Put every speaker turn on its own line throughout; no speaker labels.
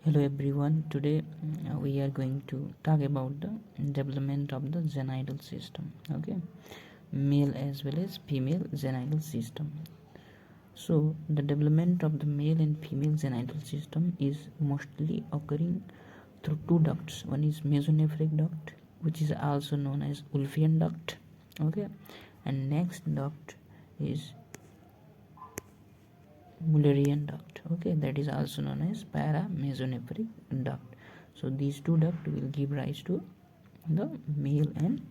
Hello everyone, today we are going to talk about the development of the genital system, okay, male as well as female genital system. So the development of the male and female genital system is mostly occurring through two ducts. One is mesonephric duct, which is also known as Wolffian duct, okay, and next duct is Mullerian duct, okay, that is also known as paramesonephric duct. So these two ducts will give rise to the male and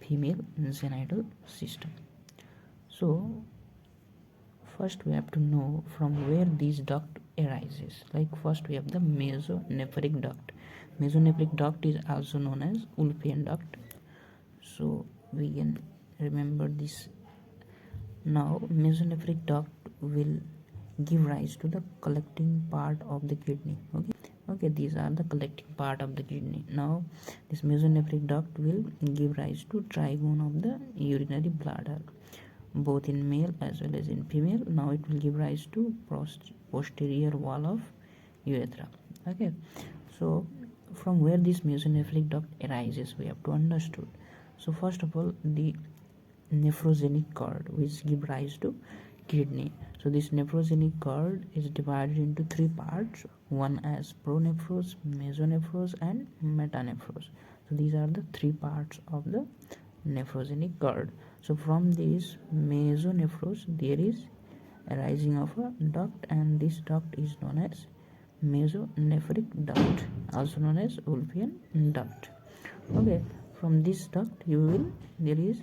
female genital system. So first we have to know from where this duct arises. Like first we have the mesonephric duct. Mesonephric duct is also known as Wolffian duct. So we can remember this. Now mesonephric duct will give rise to the collecting part of the kidney, okay, these are the collecting part of the kidney. Now this mesonephric duct will give rise to trigone of the urinary bladder, both in male as well as in female. Now it will give rise to posterior wall of urethra, okay. So from where this mesonephric duct arises we have to understood. So first of all, the nephrogenic cord which give rise to kidney. So this nephrogenic cord is divided into three parts, one as pronephros, mesonephros and metanephros. So these are the three parts of the nephrogenic cord. So from this mesonephros there is a rising of a duct, and this duct is known as mesonephric duct, also known as Wolffian duct, okay. From this duct there is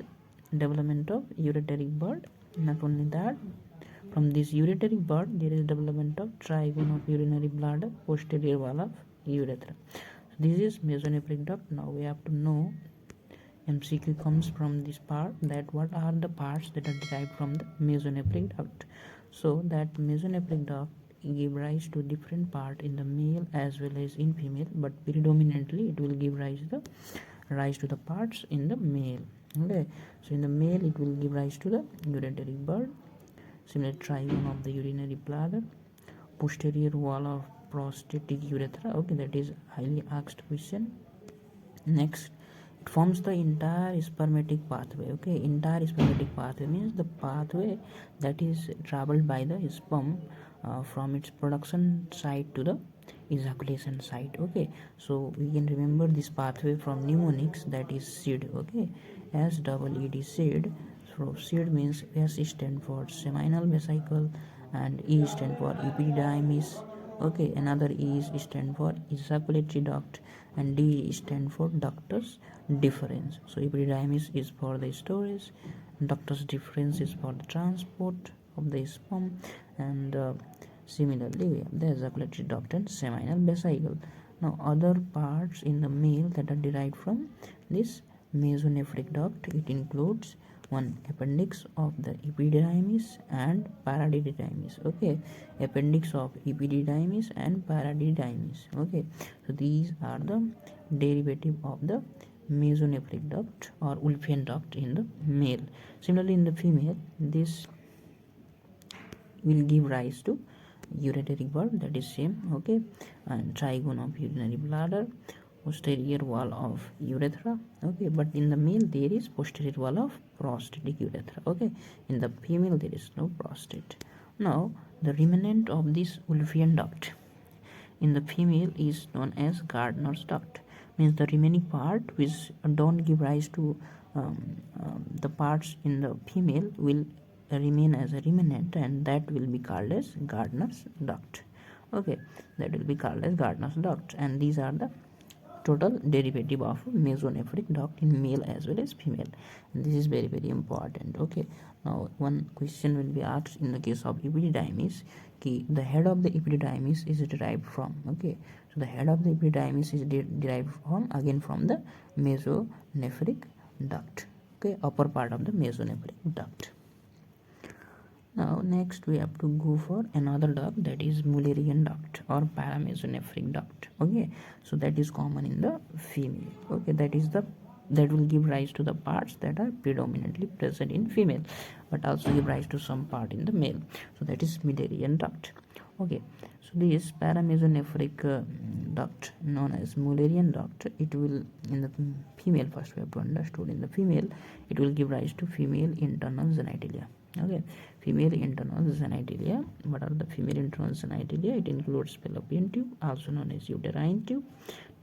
development of ureteric bud. Not only that, from this ureteric bud there is development of trigone of urinary bladder, posterior wall of urethra. So this is mesonephric duct. Now we have to know, MCQ comes from this part, that what are the parts that are derived from the mesonephric duct. So that mesonephric duct give rise to different part in the male as well as in female, but predominantly it will give rise to the parts in the male, okay. So in the male it will give rise to the ureteric bud, similar trigone of the urinary bladder, posterior wall of prostatic urethra, okay, that is highly asked question. Next, it forms the entire spermatic pathway, okay. Entire spermatic pathway means the pathway that is traveled by the sperm from its production site to the ejaculation site, okay. So we can remember this pathway from mnemonics, that is SEED, okay, SEED, SEED. So SEED means S stand for seminal vesicle and E stand for epididymis, okay. Another E stand for ejaculatory duct and D stand for ductus deferens. So epididymis is for the storage, ductus deferens is for the transport of the sperm, and similarly we have the ejaculatory duct and seminal vesicle. Now other parts in the male that are derived from this mesonephric duct, it includes one appendix of the epididymis and paradidymis, okay. Appendix of epididymis and paradidymis, okay. So these are the derivative of the mesonephric duct or Wolffian duct in the male. Similarly in the female, this will give rise to ureteric bud, that is same, okay, and trigone of urinary bladder, posterior wall of urethra, okay. But in the male there is posterior wall of prostatic urethra, okay. In the female there is no prostate. Now the remnant of this Wolffian duct in the female is known as Gardner's duct, means the remaining part which don't give rise to the parts in the female will remain as a remnant, and that will be called as Gardner's duct, okay. That will be called as Gardner's duct, and these are the total derivative of mesonephric duct in male as well as female, and this is very important, okay. Now one question will be asked in the case of epididymis, the head of the epididymis is derived from, okay. So the head of the epididymis is derived from, again, from the mesonephric duct, okay, upper part of the mesonephric duct. Now next we have to go for another duct, that is Mullerian duct or paramesonephric duct, okay. So that is common in the female, okay. That will give rise to the parts that are predominantly present in female, but also give rise to some part in the male. So that is Mullerian duct, okay. So this paramesonephric duct known as Mullerian duct. It will, in the female, first we have to understand, in the female it will give rise to female internal genitalia. Okay, female internal genitalia. What are the female internal genitalia? It includes fallopian tube, also known as uterine tube.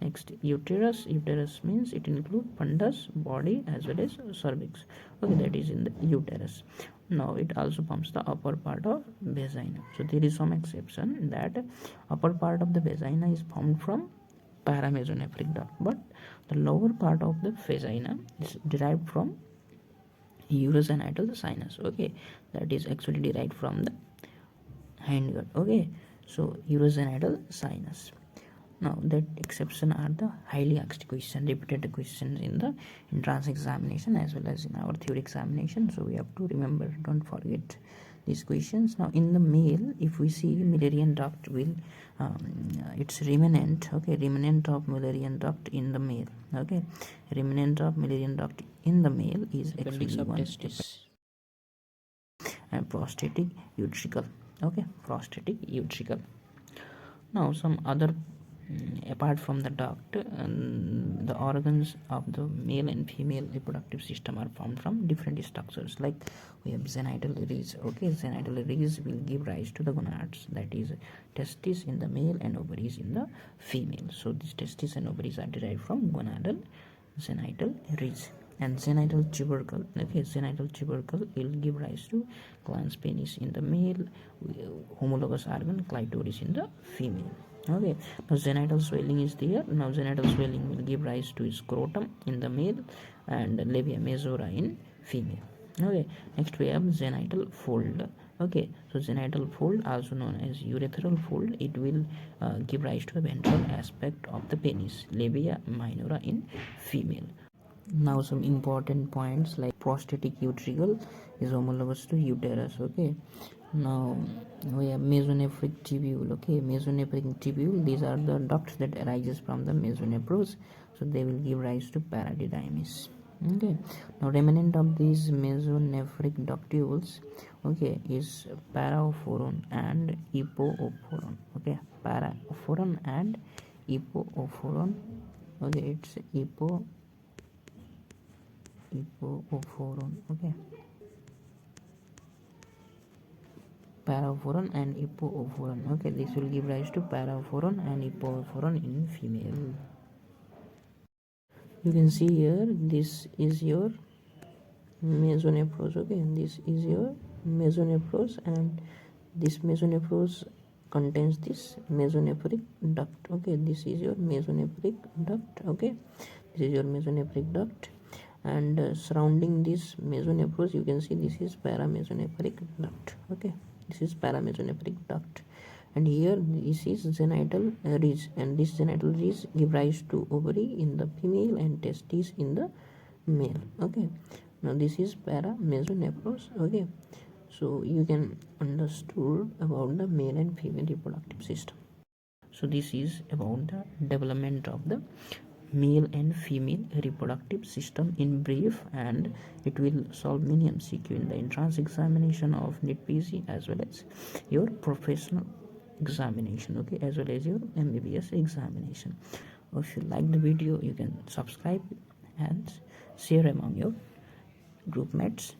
Next, uterus. Uterus means it includes fundus, body, as well as cervix. Okay, that is in the uterus. Now it also forms the upper part of vagina. So there is some exception that upper part of the vagina is formed from paramesonephric duct, but the lower part of the vagina is derived from urogenital sinus. Okay, that is actually derived from the hindgut. Okay, so urogenital sinus. Now that exception are the highly asked question, repeated questions in the entrance examination as well as in our theory examination. So we have to remember, don't forget these questions. Now in the male, if we see Mullerian duct will its remnant, okay, remnant of Mullerian duct in the male, okay, remnant of Mullerian duct in the male is actually one and prostatic utricle. Okay, prostatic utricle. Now some other, apart from the duct, the organs of the male and female reproductive system are formed from different structures. Like we have genital ridge. Okay, genital ridge will give rise to the gonads, that is testes in the male and ovaries in the female. So these testes and ovaries are derived from gonadal genital ridge. And genital tubercle, okay, genital tubercle will give rise to glans penis in the male, homologous organ clitoris in the female. Okay, now genital swelling is there. Now genital swelling will give rise to scrotum in the male and labia majora in female. Okay, next we have genital fold. Okay, so genital fold, also known as urethral fold, it will give rise to a ventral aspect of the penis, labia minora in female. Now some important points, like prostatic utricle is homologous to uterus. Okay, now we have mesonephric tubule. Okay, mesonephric tubule, these are the ducts that arises from the mesonephros, so they will give rise to paradidymis. Okay, now remnant of these mesonephric ductules, okay, is paraophoron and epoophoron. Okay, paraophoron and epoophoron. Okay, it's epoophoron. Okay, paraophoron and epoophoron. Okay, this will give rise to paraophoron and epoophoron in female. You can see here, this is your mesonephros. Okay, this is your mesonephros, and this mesonephros contains this mesonephric duct. Okay, this is your mesonephric duct. Okay, this is your mesonephric duct, and surrounding this mesonephros, you can see this is paramesonephric duct. Okay, this is paramesonephric duct, and here this is genital ridge, and this genital ridge give rise to ovary in the female and testes in the male. Okay, now this is paramesonephros. Okay, so you can understood about the male and female reproductive system. So this is about the development of the male and female reproductive system in brief, and it will solve many MCQ in the entrance examination of NEET PG as well as your professional examination. Okay, as well as your MBBS examination. If you like the video, you can subscribe and share among your group mates.